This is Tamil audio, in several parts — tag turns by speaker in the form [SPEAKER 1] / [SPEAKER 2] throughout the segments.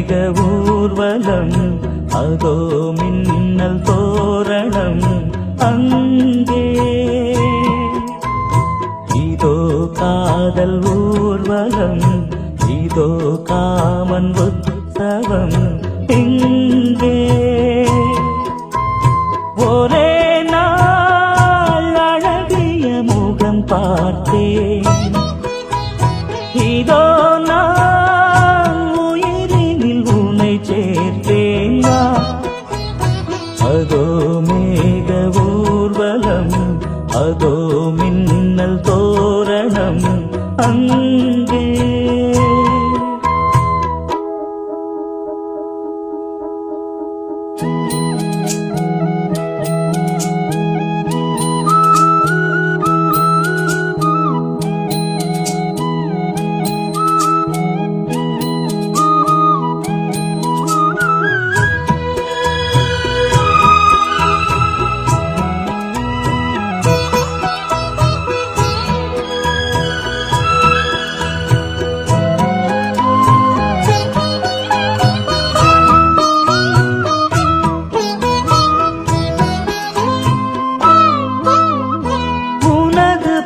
[SPEAKER 1] மேக ஊர்வலம் அதோ மின்னல் தோரணம் அங்கே இதோ காதல் ஊர்வலம் இதோ காமன் உற்சவம் இங்கே ஒரே நாள் அழகிய முகம் பார்த்தேன் இதோ நான் உயிரினில் உன்னை சேர்த்தேன் அதோ மேக ஊர்வலம் அதோ மின்னல் தோரணம் அங்கே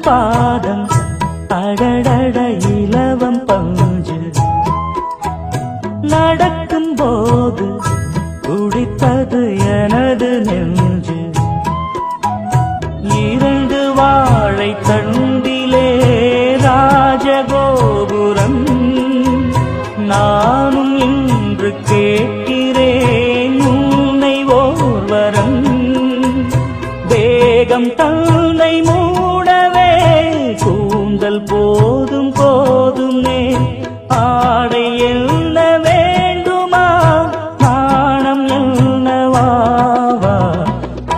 [SPEAKER 1] பாதம் அடடட இலவம் பஞ்சு நடக்கும் போது குடித்தது எனது நெஞ்சு இரண்டு வாழை தண்டிலே ராஜகோபுரம் நானும் இன்று கேட்கிறேன் உன்னை ஓர்வரம் வேகம் தன்னை கூந்தல் போதும் போதுமே ஆடை என்ன வேண்டுமா நாணம் என்னவாவா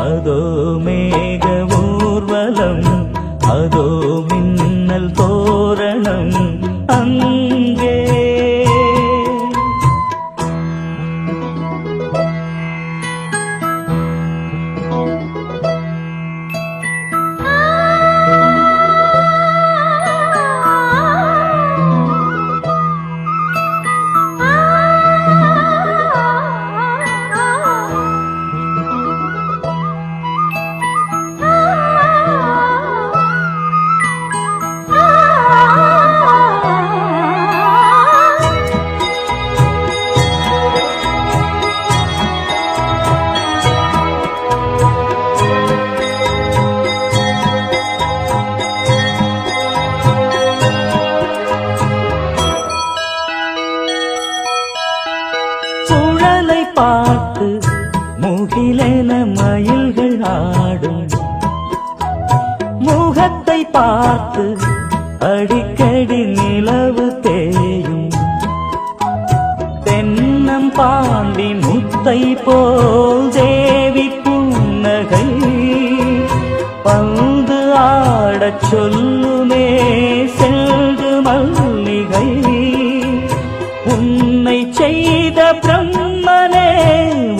[SPEAKER 1] அதோ மேக ஊர்வலம் அதோ மின்னல் தோரணம் அங்கே பார்த்து முகிலென மயில்கள் ஆடும் முகத்தை பார்த்து அடிக்கடி நிலவு தேயும் தென்னம் பாண்டி முத்தை போல் தேவி புன்னகை பந்து ஆடச் சொல்லுமே செல்கு மல்லிகை உன்னை செய்த பிரம்மனே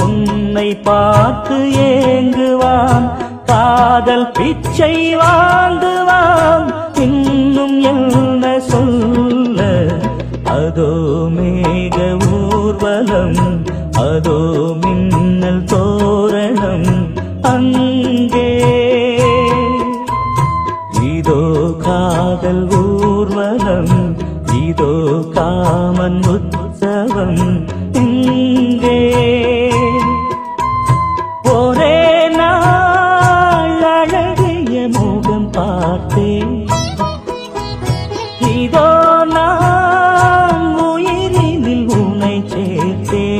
[SPEAKER 1] உன்னை பார்த்து ஏங்குவான் காதல் பிச்சை வாங்குவான் இன்னும் என்ன சொல்ல அதோ மேக ஊர்வலம் அதோ மின்னல் தோரணம் அங்கே இதோ காதல் ஊர்வலம் இதோ காமன் உற்சவம் இங்கே ஒரே நாள் அழகிய முகம் பார்த்தேன் இதோ நான் உயிரினில் உன்னை சேர்த்தேன்